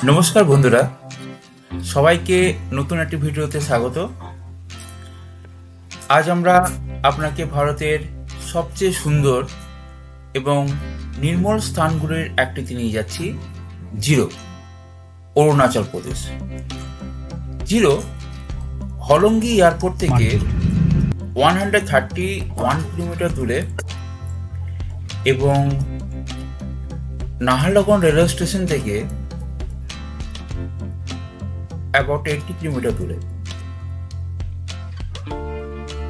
নমস্কার বন্ধুরা, সবাইকে নতুন একটি ভিডিওতে স্বাগত। আজ আমরা আপনাকে ভারতের সবচেয়ে সুন্দর এবং নির্মল স্থানগুলির একটিতে নিয়ে যাচ্ছি, zero, Arunachal Pradesh. Zero হলঙ্গি airport থেকে 131 কিলোমিটার দূরে এবং নাহারলগুন রেলওয়ে স্টেশন থেকে অ্যাবাউট 80 কিলোমিটার দূরে।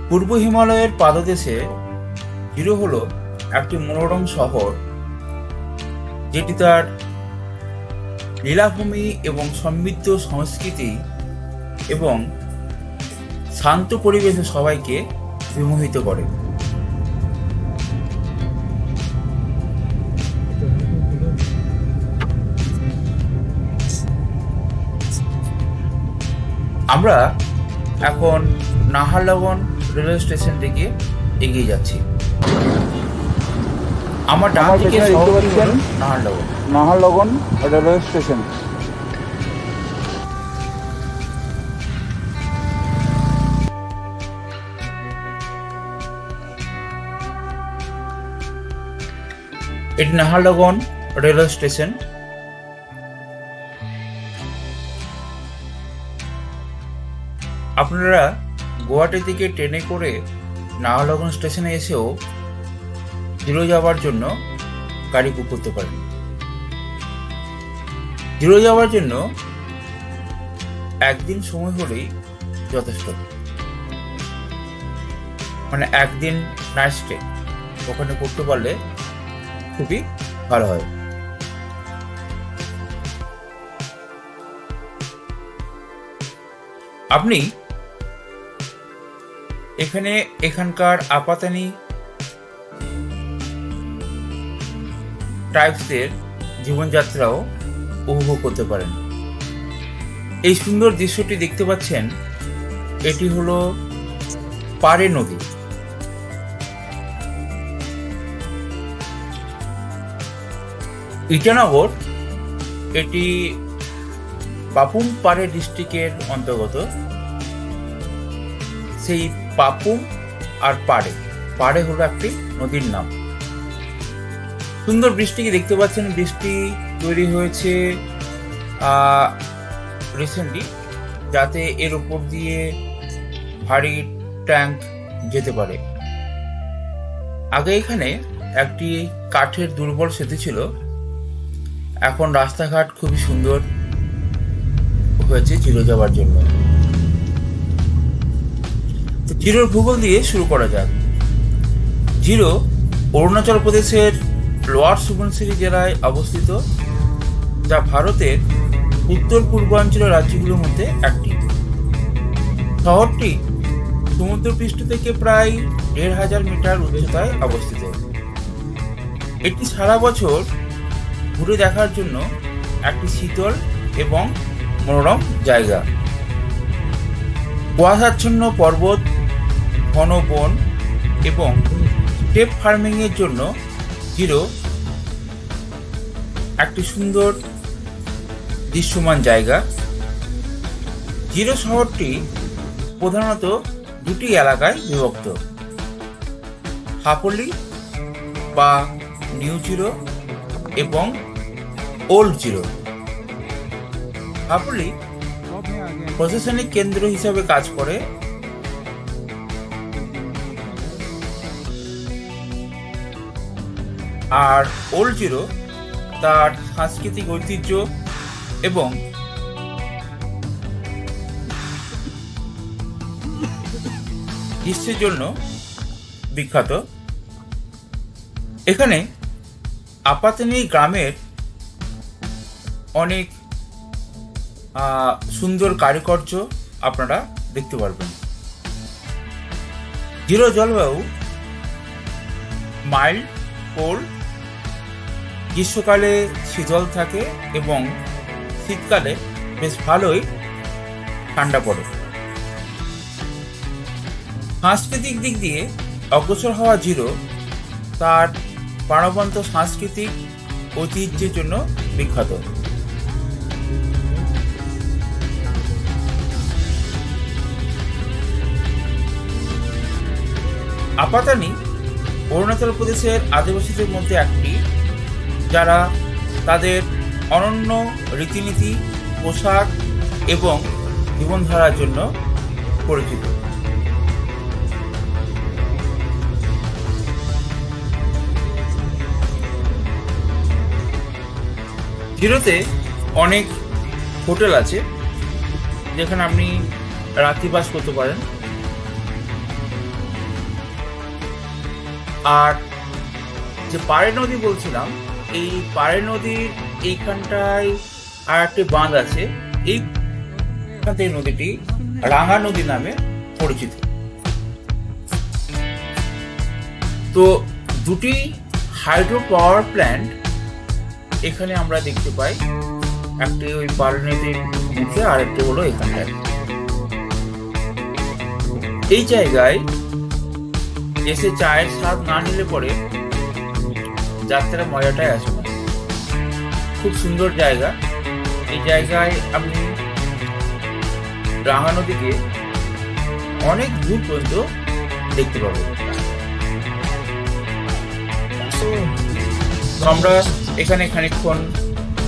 পূর্ব হিমালয়ের পাদদেশে জিরো হলো একটি মনোরম শহর, যেটি তার লীলাভূমি এবং সমৃদ্ধ সংস্কৃতি এবং শান্ত পরিবেশে সবাইকে বিমোহিত করে। আমরা এখন নাহারলগুন রেলওয়ে স্টেশন থেকে এগিয়ে যাচ্ছি। আমার ডান দিকে নাহারলগুন রেলওয়ে স্টেশন। এটি নাহারলগুন রেলওয়ে স্টেশন। আপনারা গুয়াহাটি থেকে ট্রেনে করে নাহারলগুন স্টেশনে এসেও জিরো যাওয়ার জন্য গাড়ি বুক করতে পারেন। জিরো যাওয়ার জন্য একদিন সময় হলেই যথেষ্ট, মানে একদিন নাইট স্টে ওখানে করতে পারলে খুবই ভালো হয়। আপনি এখানকার আপাতানি ট্রাইবসদের জীবনযাত্রাও উপভোগ করতে পারেন। এই সুন্দর দৃশ্যটি দেখতে পাচ্ছেন, এটি হলো পারে নদী। ইটানগর এটি পাপুম পারে ডিস্ট্রিক্টের অন্তর্গত। সেই পাপুম আর পারে হলো একটি নদীর নাম। সুন্দর বৃষ্টিকে দেখতে পাচ্ছেন, বৃষ্টি তৈরি হয়েছে রিসেন্টলি, যাতে এর উপর দিয়ে ভারী ট্যাঙ্ক যেতে পারে। আগে এখানে একটি কাঠের দুর্বল সেতু ছিল, এখন রাস্তাঘাট খুবই সুন্দর হয়েছে জিরো যাওয়ার জন্য। তো জিরোর ভূগোল দিয়ে শুরু করা যাক। জিরো অরুণাচল প্রদেশের লোয়ার সুবনসিরি জেলায় অবস্থিত, যা ভারতের উত্তর পূর্বাঞ্চলের রাজ্যগুলোর মধ্যে একটি। শহরটি সমুদ্রপৃষ্ঠ থেকে প্রায় 1500 মিটার উচ্চতায় অবস্থিত। এটি সারা বছর ঘুরে দেখার জন্য একটি শীতল এবং মনোরম জায়গা। কুয়াশাচ্ছন্ন পর্বত, ঘন বন এবং স্টেপ ফার্মিং এর জন্য জিরো একটি সুন্দর দৃশ্যমান জায়গা। জিরো শহরটি প্রধানত দুটি এলাকায় বিভক্ত, হাপলি বা নিউ জিরো এবং ওল্ড জিরো। হাপলি প্রশাসনিক কেন্দ্র হিসাবে কাজ করে, আর ওল্ড জিরো তার সাংস্কৃতিক ঐতিহ্য এবং দৃশ্যের জন্য বিখ্যাত। এখানে আপাতানি গ্রামের অনেক সুন্দর কারুকার্য আপনারা দেখতে পারবেন। জিরো জলবায়ু মাইল্ড কোল্ড, গ্রীষ্মকালে শীতল থাকে এবং শীতকালে বেশ ভালোই ঠান্ডা পড়ে। সাংস্কৃতিক দিক দিয়ে অগ্রসর হওয়া জিরো তার প্রাণবন্ত সাংস্কৃতিক ঐতিহ্যের জন্য বিখ্যাত। আপাতানি অরুণাচল প্রদেশের আদিবাসীদের মধ্যে একটি, যারা তাদের অনন্য রীতিনীতি, পোশাক এবং জীবনধারার জন্য পরিচিত। জিরোতে অনেক হোটেল আছে যেখানে আপনি রাত্রিবাস করতে পারেন। আর যে পাড়ে নদী বলছিলাম, এই পাড়ে নদীর এইখানটায় আর একটি বাঁধ আছে। এইখান থেকে নদীটি রাঙা নদী নামে পরিচিত। তো দুটি হাইড্রো পাওয়ার প্ল্যান্ট এখানে আমরা দেখতে পাই, একটি ওই পাড়ে নদীর মুখে, আর একটি হলো এখানটায়। এই জায়গায় এসে চায়ের স্বাদ না নিলে পরে যাত্রার মজাটাই আসে না। খুব সুন্দর জায়গা। এই জায়গায় আপনি রাঙা নদীকে অনেক দূর পর্যন্ত দেখতে পাবেন। তো আমরা এখানে খানিকক্ষণ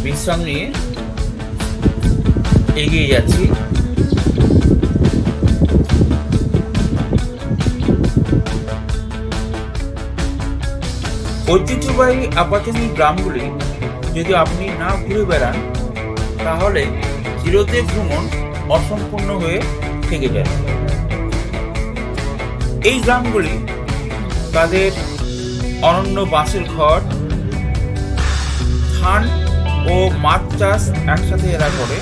বিশ্রাম নিয়ে এগিয়ে যাচ্ছি। ঐতিহ্যবাহী আপাতানি গ্রামগুলি যদি আপনি না ঘুরে বেড়ান, তাহলে জিরোতে ভ্রমণ অসম্পূর্ণ হয়ে থেকে যায়। এই গ্রামগুলি তাদের অনন্য বাঁশের ঘর, ধান ও মাছ চাষ একসাথে এরা করে।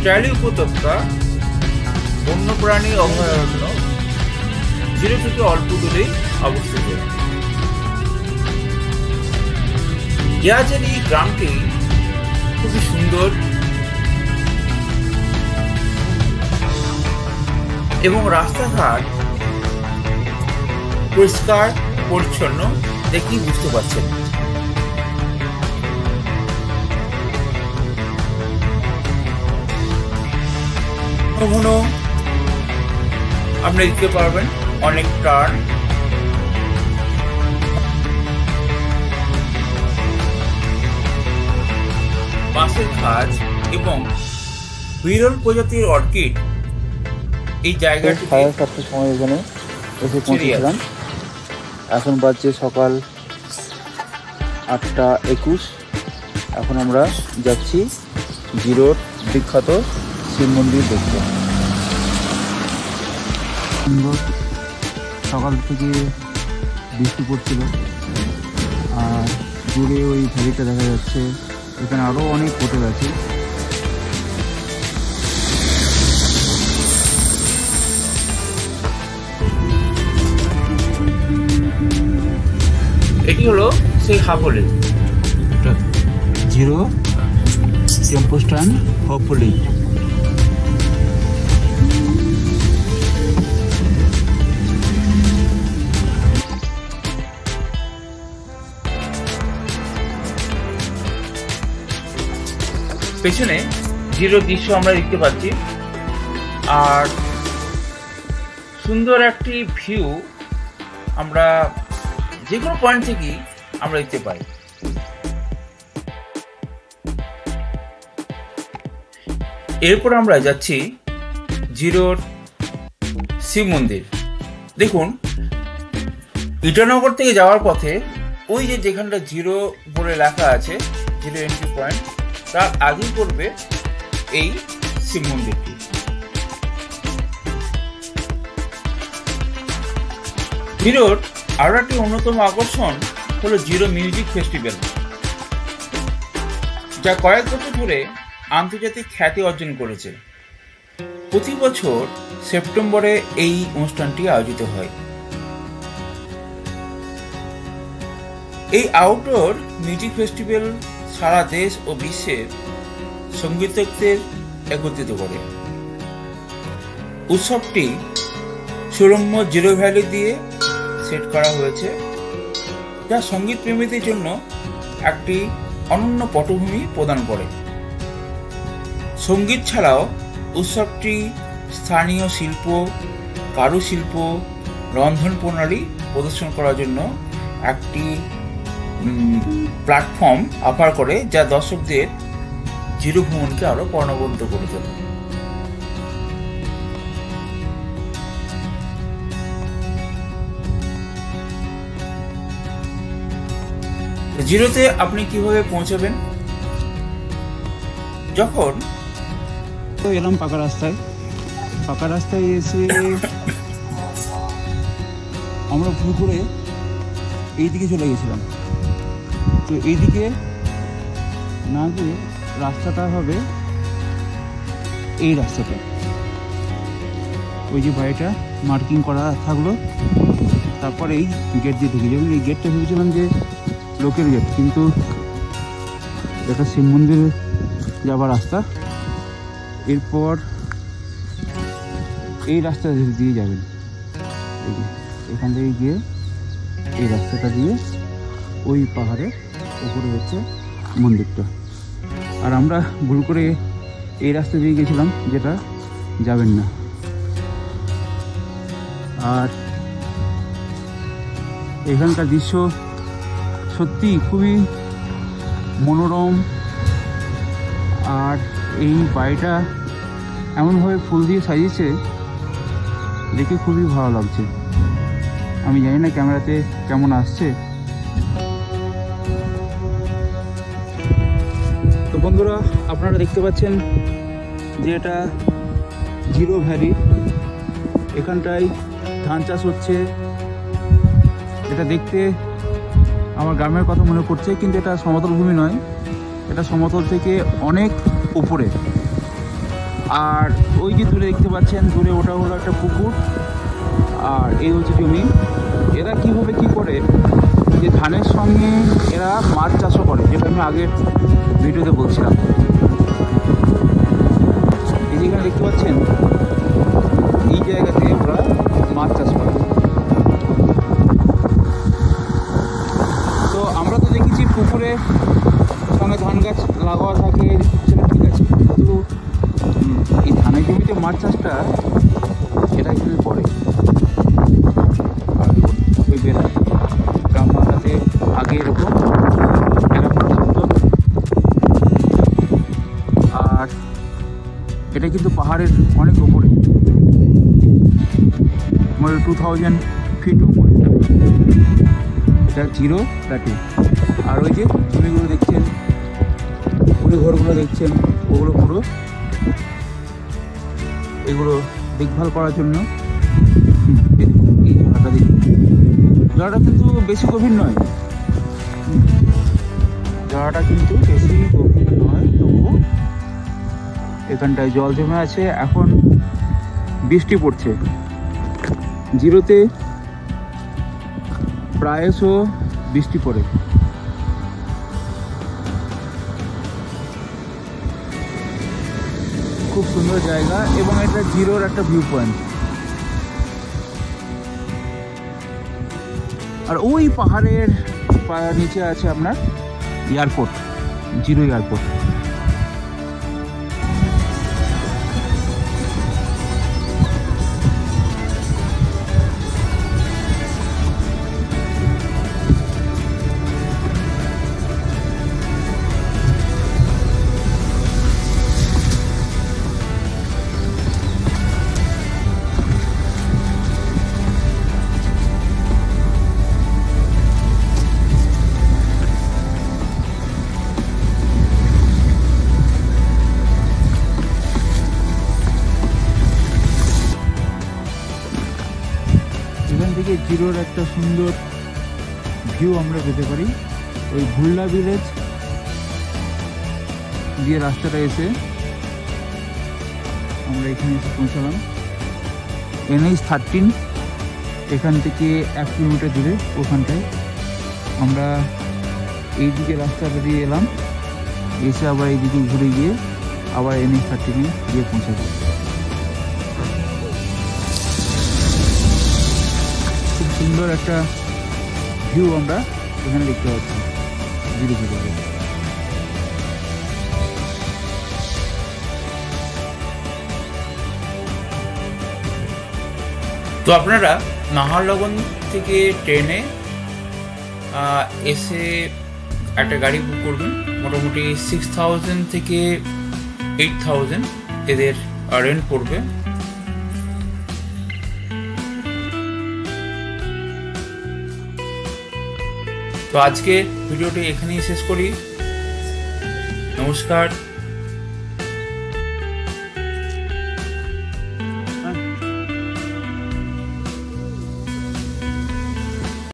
ট্যালি উপত্যকা বন্যপ্রাণী অভয়ারণ্য জিরো থেকে অল্প দূরেই অবস্থিত। ইয়াজের এই গ্রামটি খুবই সুন্দর এবং রাস্তাঘাট পরিষ্কার পরিচ্ছন্ন, দেখেই বুঝতে পারছেন। কখনো আপনি দেখতে পারবেন অনেক টার্ন, বাঁশের কাজ এবং বিরল প্রজাতির অর্কিড এই জায়গাটি 7:30 সময় এখানে এসে পৌঁছেছিলাম। এখন বাজছে সকাল 8:21। এখন আমরা যাচ্ছি জিরোর বিখ্যাত শিব মন্দির দেখতে। সুন্দর, সকাল থেকে বৃষ্টি পড়ছিল, আর দূরে ওই ভ্যালিটা দেখা যাচ্ছে। এখানে আরও অনেক হোটেল আছে। এটি হলো সেই হাফলি জিরো টেম্পো স্ট্যান্ড হাফলি। পেছনে জিরো দৃশ্য আমরা দেখতে পাচ্ছি, আর সুন্দর একটি ভিউ আমরা যে কোনো পয়েন্ট থেকেই আমরা দেখতে পাই। এরপর আমরা যাচ্ছি জিরোর শিব মন্দির। দেখুন, ইটানগর থেকে যাওয়ার পথে ওই যে যেখানটা জিরো বলে লেখা আছে, জিরো এন্ট্রি পয়েন্ট, তার আগেই পড়বে এই শিব মন্দিরটি। জিরোর আরো একটি অন্যতম আকর্ষণ হলো জিরো মিউজিক ফেস্টিভ্যাল, যা কয়েক বছর ধরে আন্তর্জাতিক খ্যাতি অর্জন করেছে। প্রতি বছর সেপ্টেম্বরে এই অনুষ্ঠানটি আয়োজিত হয়। এই আউটডোর মিউজিক ফেস্টিভ্যাল সারা দেশ ও বিশ্বের সঙ্গীতজ্ঞদের একত্রিত করে। উৎসবটি সুরম্য জিরো ভ্যালি দিয়ে সেট করা হয়েছে, যা সঙ্গীত প্রেমীদের জন্য একটি অনন্য পটভূমি প্রদান করে। সঙ্গীত ছাড়াও উৎসবটি স্থানীয় শিল্প, কারুশিল্প, রন্ধন প্রণালী প্রদর্শন করার জন্য একটি প্ল্যাটফর্ম অফার করে, যা দর্শকদের জিরো ভ্রমণকে আরো প্রাণবন্ত করে তোলে। জিরোতে আপনি কিভাবে পৌঁছাবেন? যখন তো এলাম পাকা রাস্তায় এসে আমরা ভুল করে এইদিকে চলে গেছিলাম। তো এইদিকে না গিয়ে রাস্তাটা হবে এই রাস্তাটা, ওই যে বাড়িটা মার্কিং করা থাকলো, তারপর এই গেট দিয়ে ঢুকে যাবেন। এই গেটটা ভেবেছিলাম যে লোকের গেট, কিন্তু এটা শিব মন্দিরে যাবার রাস্তা। এরপর এই রাস্তা দিয়ে যাবেন, এই যে এখান থেকে গিয়ে এই রাস্তাটা দিয়ে ওই পাহাড়ের উপরে হচ্ছে মন্দিরটা। আর আমরা ভুল করে এই রাস্তা দিয়ে গেছিলাম, যেটা যাবেন না। আর এখানকার দৃশ্য সত্যি খুবই মনোরম। আর এই বাড়িটা এমনভাবে ফুল দিয়ে সাজিয়েছে, দেখে খুবই ভালো লাগছে। আমি জানি না ক্যামেরাতে কেমন আসছে। তো বন্ধুরা, আপনারা দেখতে পাচ্ছেন যে এটা জিরো ভ্যালি। এখানটায় ধান চাষ হচ্ছে। এটা দেখতে আমার গ্রামের কথা মনে পড়ছে, কিন্তু এটা সমতল ভূমি নয়, এটা সমতল থেকে অনেক উপরে। আর ওই যে দূরে দেখতে পাচ্ছেন, দূরে ওটা হলো একটা পুকুর, আর এই হচ্ছে জমি। এরা কীভাবে কী করে যে ধানের সঙ্গে এরা মাছ চাষও করে, যেটা আমি আগের ভিডিওতে বলছিলাম। এই যেখানে দেখতে পাচ্ছেন, এই জায়গাতে ওরা মাছ চাষ করে। তো আমরা তো দেখেছি পুকুরে সঙ্গে ধান গাছ লাগানো থাকে, সেটা ঠিক আছে, কিন্তু এই ধানের জমিতে মাছ চাষটা এটা এখানে করে। আর ওই বেলা গ্রাম বাংলাতে আগে এরকম থাকতো। আর এটা কিন্তু পাহাড়ের অনেক উপরে, মানে 2000 ফিট উপরে। এটা জিরো প্ল্যাটু। আর ওই যে জমিগুলো দেখছেন, পুরো ঘরগুলো দেখছেন, ওগুলো পুরো এগুলো দেখভাল করার জন্য এই জায়গাটা দেখুন। জায়গাটা কিন্তু বেশি গভীর নয়, তবুও এখানটায় জল জমে আছে। এখন বৃষ্টি পড়ছে। জিরোতে প্রায়শ বৃষ্টি পড়ে। খুব সুন্দর জায়গা, এবং এটা জিরোর একটা ভিউ পয়েন্ট। আর ওই পাহাড়ের নিচে আছে আপনার এয়ারপোর্ট, জিরো এয়ারপোর্ট। জিরোর একটা সুন্দর ভিউ আমরা পেতে পারি। ওই ভুল্লা ভিলেজ দিয়ে রাস্তাটা এসে আমরা এখানে এসে পৌঁছালাম। NH-13 এখান থেকে 1 কিলোমিটার দূরে, ওখানটায় আমরা এইদিকে রাস্তাটা দিয়ে এলাম, এসে আবার এইদিকে ঘুরে গিয়ে আবার NH-13 গিয়ে পৌঁছাবো। খুব সুন্দর একটা ভিউ আমরা এখানে দেখতে পাচ্ছি ধীরে ধীরে। তো আপনারা নাহারলগুন থেকে ট্রেনে এসে একটা গাড়ি বুক করবেন। মোটামুটি 6000 থেকে 8000 এদের রেন্ট পড়বে। তো আজকে ভিডিওটি এখানেই শেষ করি। নমস্কার।